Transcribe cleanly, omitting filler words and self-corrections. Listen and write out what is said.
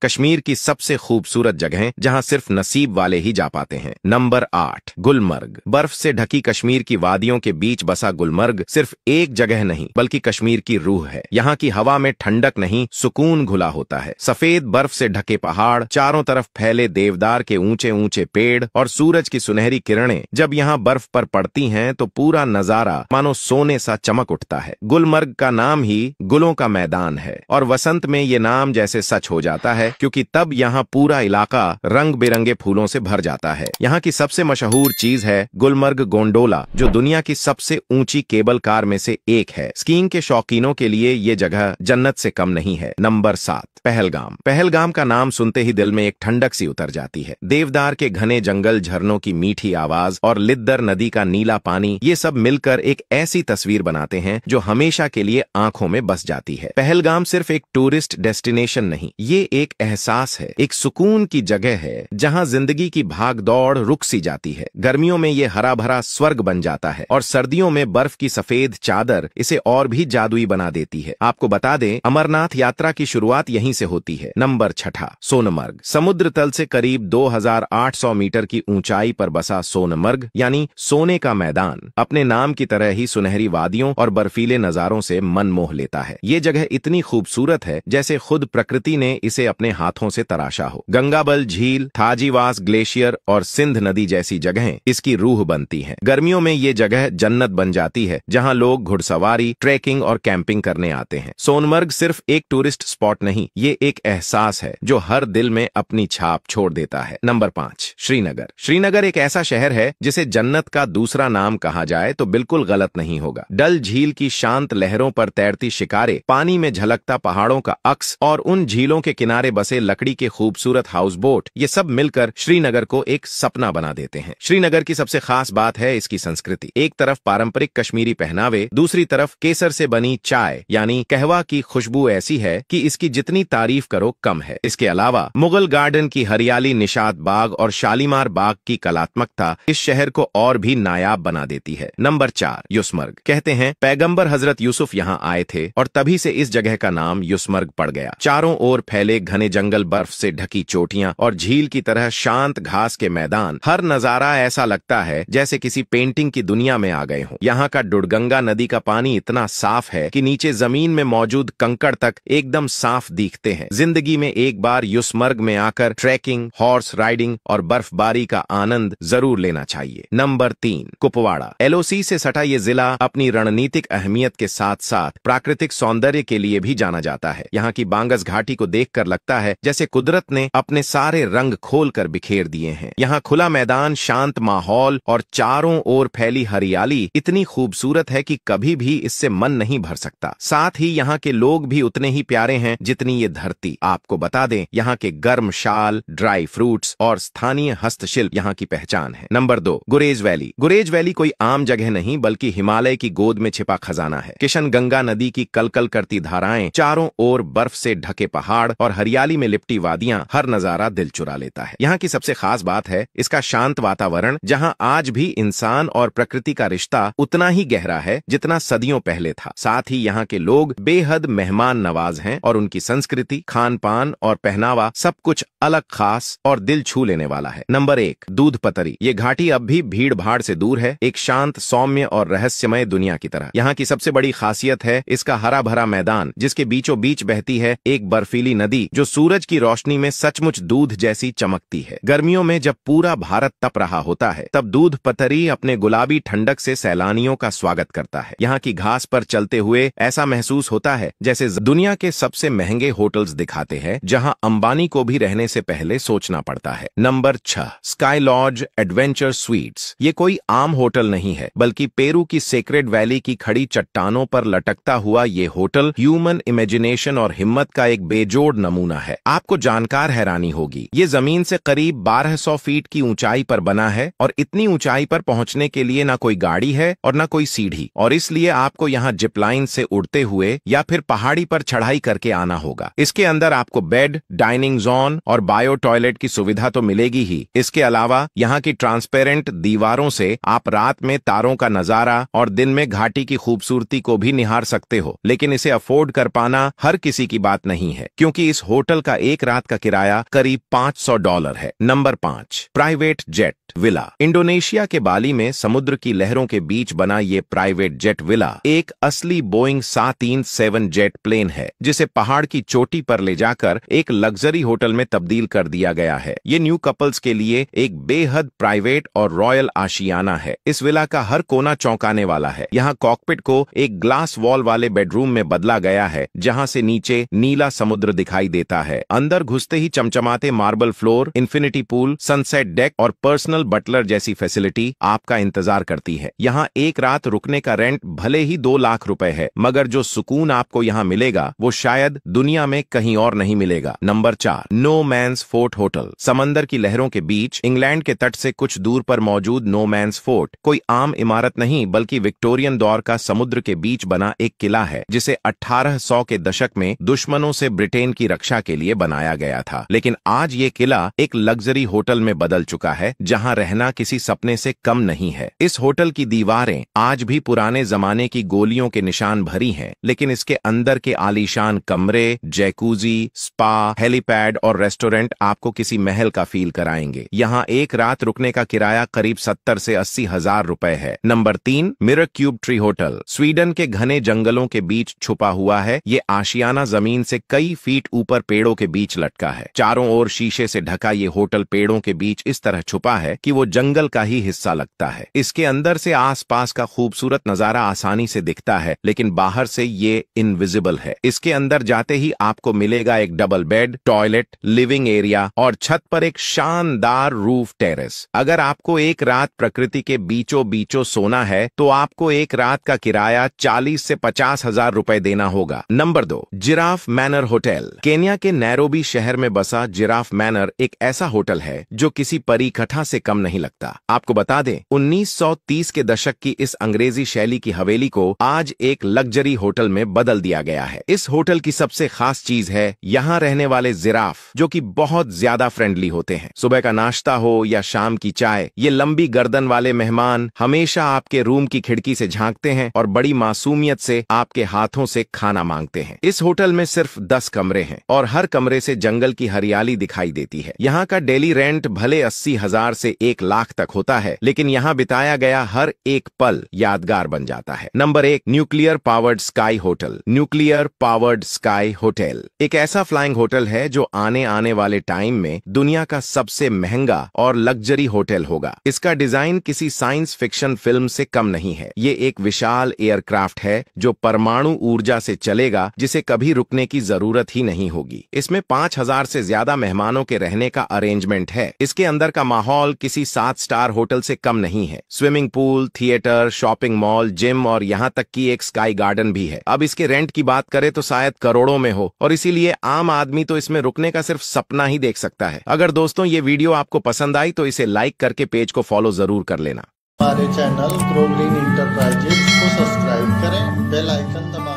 कश्मीर की सबसे खूबसूरत जगहें जहां सिर्फ नसीब वाले ही जा पाते हैं। नंबर 8, गुलमर्ग। बर्फ से ढकी कश्मीर की वादियों के बीच बसा गुलमर्ग सिर्फ एक जगह नहीं बल्कि कश्मीर की रूह है। यहाँ की हवा में ठंडक नहीं, सुकून घुला होता है। सफेद बर्फ से ढके पहाड़, चारों तरफ फैले देवदार के ऊंचे ऊंचे पेड़ और सूरज की सुनहरी किरणें जब यहाँ बर्फ पर पड़ती हैं तो पूरा नजारा मानो सोने सा चमक उठता है। गुलमर्ग का नाम ही गुलों का मैदान है और वसंत में ये नाम जैसे सच हो जाता है, क्योंकि तब यहाँ पूरा इलाका रंग बिरंगे फूलों से भर जाता है। यहाँ की सबसे मशहूर चीज है गुलमर्ग गोंडोला, जो दुनिया की सबसे ऊंची केबल कार में से एक है। स्कीइंग के शौकीनों के लिए ये जगह जन्नत से कम नहीं है। नंबर 7, पहलगाम। पहलगाम का नाम सुनते ही दिल में एक ठंडक सी उतर जाती है। देवदार के घने जंगल, झरनों की मीठी आवाज और लिद्दर नदी का नीला पानी, ये सब मिलकर एक ऐसी तस्वीर बनाते हैं जो हमेशा के लिए आंखों में बस जाती है। पहलगाम सिर्फ एक टूरिस्ट डेस्टिनेशन नहीं, ये एक एहसास है, एक सुकून की जगह है जहां जिंदगी की भाग दौड़ रुक सी जाती है। गर्मियों में ये हरा भरा स्वर्ग बन जाता है और सर्दियों में बर्फ की सफेद चादर इसे और भी जादुई बना देती है। आपको बता दें, अमरनाथ यात्रा की शुरुआत यहीं से होती है। नंबर 6, सोनमर्ग। समुद्र तल से करीब 2800 मीटर की ऊंचाई पर बसा सोनमर्ग यानी सोने का मैदान अपने नाम की तरह ही सुनहरी वादियों और बर्फीले नजारों से मन मोह लेता है। ये जगह इतनी खूबसूरत है जैसे खुद प्रकृति ने इसे अपने हाथों से तराशा हो। गंगाबल झील, थाजीवास ग्लेशियर और सिंध नदी जैसी जगहें इसकी रूह बनती हैं। गर्मियों में ये जगह जन्नत बन जाती है जहां लोग घुड़सवारी, ट्रैकिंग और कैंपिंग करने आते हैं। सोनमर्ग सिर्फ एक टूरिस्ट स्पॉट नहीं, ये एक एहसास है जो हर दिल में अपनी छाप छोड़ देता है। नंबर 5, श्रीनगर। श्रीनगर एक ऐसा शहर है जिसे जन्नत का दूसरा नाम कहा जाए तो बिल्कुल गलत नहीं होगा। डल झील की शांत लहरों पर तैरती शिकारें, पानी में झलकता पहाड़ों का अक्स और उन झीलों के किनारे बसे लकड़ी के खूबसूरत हाउस बोट, ये सब मिलकर श्रीनगर को एक सपना बना देते हैं। श्रीनगर की सबसे खास बात है इसकी संस्कृति। एक तरफ पारंपरिक कश्मीरी पहनावे, दूसरी तरफ केसर से बनी चाय यानी कहवा की खुशबू ऐसी है कि इसकी जितनी तारीफ करो कम है। इसके अलावा मुगल गार्डन की हरियाली, निशात बाग और शालीमार बाग की कलात्मकता इस शहर को और भी नायाब बना देती है। नंबर 4, युसमर्ग। कहते हैं पैगंबर हजरत यूसुफ यहाँ आए थे और तभी से इस जगह का नाम युसमर्ग पड़ गया। चारों ओर फैले घने जंगल, बर्फ से ढकी चोटियां और झील की तरह शांत घास के मैदान, हर नजारा ऐसा लगता है जैसे किसी पेंटिंग की दुनिया में आ गए हों। यहाँ का डुडगंगा नदी का पानी इतना साफ है कि नीचे जमीन में मौजूद कंकड़ तक एकदम साफ दिखते हैं। जिंदगी में एक बार युसमर्ग में आकर ट्रैकिंग, हॉर्स राइडिंग और बर्फबारी का आनंद जरूर लेना चाहिए। नंबर 3, कुपवाड़ा। एलओसी से सटा ये जिला अपनी रणनीतिक अहमियत के साथ साथ प्राकृतिक सौंदर्य के लिए भी जाना जाता है। यहाँ की बांगस घाटी को देखकर लगता है जैसे कुदरत ने अपने सारे रंग खोलकर बिखेर दिए हैं। यहाँ खुला मैदान, शांत माहौल और चारों ओर फैली हरियाली इतनी खूबसूरत है कि कभी भी इससे मन नहीं भर सकता। साथ ही यहाँ के लोग भी उतने ही प्यारे हैं जितनी ये धरती। आपको बता दें, यहाँ के गर्म शाल, ड्राई फ्रूट्स और स्थानीय हस्तशिल्प यहाँ की पहचान है। नंबर 2, गुरेज वैली। गुरेज वैली कोई आम जगह नहीं बल्कि हिमालय की गोद में छिपा खजाना है। किशन गंगा नदी की कलकल करती धाराएं, चारों ओर बर्फ से ढके पहाड़ और हरियाली में लिपटी वादियां, हर नजारा दिल चुरा लेता है। यहाँ की सबसे खास बात है इसका शांत वातावरण, जहाँ आज भी इंसान और प्रकृति का रिश्ता उतना ही गहरा है जितना सदियों पहले था। साथ ही यहाँ के लोग बेहद मेहमान नवाज हैं और उनकी संस्कृति, खान पान और पहनावा सब कुछ अलग, खास और दिल छू लेने वाला है। नंबर 1, दूध पतरी। ये घाटी अब भी भीड़ भाड़ से दूर है, एक शांत, सौम्य और रहस्यमय दुनिया की तरह। यहाँ की सबसे बड़ी खासियत है इसका हरा भरा मैदान, जिसके बीचों बीच बहती है एक बर्फीली नदी जो सूरज की रोशनी में सचमुच दूध जैसी चमकती है। गर्मियों में जब पूरा भारत तप रहा होता है तब दूध पतरी अपने गुलाबी ठंडक से सैलानियों का स्वागत करता है। यहाँ की घास पर चलते हुए ऐसा महसूस होता है जैसे दुनिया के सबसे महंगे होटल्स दिखाते हैं, जहाँ अंबानी को भी रहने से पहले सोचना पड़ता है। Number 6, sky lodge adventure suites. ये कोई आम होटल नहीं है बल्कि पेरू की सेक्रेड वैली की खड़ी चट्टानों पर लटकता हुआ ये होटल ह्यूमन इमेजिनेशन और हिम्मत का एक बेजोड़ नमूना है। आपको जानकार हैरानी होगी, ये जमीन से करीब 1200 फीट की ऊंचाई पर बना है और इतनी ऊंचाई पर पहुंचने के लिए ना कोई गाड़ी है और ना कोई सीढ़ी, और इसलिए आपको यहाँ जिपलाइन से उड़ते हुए या फिर पहाड़ी पर चढ़ाई करके आना होगा। इसके अंदर आपको बेड, डाइनिंग जोन और बायो टॉयलेट की सुविधा तो मिलेगी ही। इसके अलावा यहाँ की ट्रांसपेरेंट दीवारों से आप रात में तारों का नजारा और दिन में घाटी की खूबसूरती को भी निहार सकते हो। लेकिन इसे अफोर्ड कर पाना हर किसी की बात नहीं है, क्योंकि इस होटल होटल का एक रात का किराया करीब $500 है। Number 5, private jet villa. Indonesia के बाली में समुद्र की लहरों के बीच बना ये प्राइवेट जेट विला एक असली बोइंग 737 जेट प्लेन है, जिसे पहाड़ की चोटी पर ले जाकर एक लग्जरी होटल में तब्दील कर दिया गया है। ये न्यू कपल्स के लिए एक बेहद प्राइवेट और रॉयल आशियाना है। इस विला का हर कोना चौंकाने वाला है। यहाँ कॉकपिट को एक ग्लास वॉल वाले बेडरूम में बदला गया है, जहाँ से नीचे नीला समुद्र दिखाई देता है। अंदर घुसते ही चमचमाते marble floor, infinity pool, sunset deck और पर्सनल बटलर जैसी फैसिलिटी आपका इंतजार करती है। यहाँ एक रात रुकने का रेंट भले ही 2 लाख रुपए है, मगर जो सुकून आपको यहाँ मिलेगा वो शायद दुनिया में कहीं और नहीं मिलेगा। Number 4, no man's fort hotel. समंदर की लहरों के बीच इंग्लैंड के तट से कुछ दूर पर मौजूद नो मैंस फोर्ट कोई आम इमारत नहीं, बल्कि विक्टोरियन दौर का समुद्र के बीच बना एक किला है, जिसे 1800 के दशक में दुश्मनों से ब्रिटेन की रक्षा के लिए बनाया गया था। लेकिन आज ये किला एक लग्जरी होटल में बदल चुका है, जहाँ रहना किसी सपने से कम नहीं है। इस होटल की दीवारें आज भी पुराने जमाने की गोलियों के निशान भरी हैं, लेकिन इसके अंदर के आलीशान कमरे, जैकूजी, स्पा, हेलीपैड और रेस्टोरेंट आपको किसी महल का फील कराएंगे। यहाँ एक रात रुकने का किराया करीब 70 से 80 हजार रुपए है। Number 3, mirror cube tree hotel. Sweden के घने जंगलों के बीच छुपा हुआ है। ये आशियाना जमीन से कई फीट ऊपर पेड़ों के बीच लटका है। चारों ओर शीशे से ढका ये होटल पेड़ों के बीच इस तरह छुपा है कि वो जंगल का ही हिस्सा लगता है। इसके अंदर से आसपास का खूबसूरत नजारा आसानी से दिखता है, लेकिन बाहर से ये इनविजिबल है। इसके अंदर जाते ही आपको मिलेगा एक double bed, toilet, living area और छत पर एक शानदार रूफ टेरेस। अगर आपको एक रात प्रकृति के बीचों बीचों सोना है तो आपको एक रात का किराया 40 से 50 हजार रुपए देना होगा। Number 2, giraffe manner hotel. Kenya के नैरोबी शहर में बसा जिराफ मैनर एक ऐसा होटल है जो किसी परिकथा से कम नहीं लगता। आपको बता दें, 1930 के दशक की इस अंग्रेजी शैली की हवेली को आज एक लग्जरी होटल में बदल दिया गया है। इस होटल की सबसे खास चीज है यहाँ रहने वाले जिराफ, जो कि बहुत ज्यादा फ्रेंडली होते हैं। सुबह का नाश्ता हो या शाम की चाय, ये लंबी गर्दन वाले मेहमान हमेशा आपके रूम की खिड़की से झांकते हैं और बड़ी मासूमियत से आपके हाथों से खाना मांगते हैं। इस होटल में सिर्फ 10 कमरे हैं और हर कमरे से जंगल की हरियाली दिखाई देती है। यहाँ का डेली रेंट भले 80 हजार से 1 लाख तक होता है, लेकिन यहाँ बिताया गया हर एक पल यादगार बन जाता है। Number 1, nuclear powered sky hotel. Nuclear powered sky hotel एक ऐसा फ्लाइंग होटल है जो आने वाले टाइम में दुनिया का सबसे महंगा और लग्जरी होटल होगा। इसका डिजाइन किसी साइंस फिक्शन फिल्म से कम नहीं है। ये एक विशाल एयरक्राफ्ट है जो परमाणु ऊर्जा से चलेगा, जिसे कभी रुकने की जरूरत ही नहीं होगी। इसमें 5000 से ज्यादा मेहमानों के रहने का अरेंजमेंट है। इसके अंदर का माहौल किसी 7 स्टार होटल से कम नहीं है। Swimming pool, theatre, shopping mall, gym और यहाँ तक कि एक स्काई गार्डन भी है। अब इसके रेंट की बात करें तो शायद करोड़ों में हो, और इसीलिए आम आदमी तो इसमें रुकने का सिर्फ सपना ही देख सकता है। अगर दोस्तों ये वीडियो आपको पसंद आई तो इसे लाइक करके पेज को फॉलो जरूर कर लेना। हमारे चैनल ग्रो ग्रीन इंटरप्राइजेज को सब्सक्राइब करें, बेल आइकन दबाएं।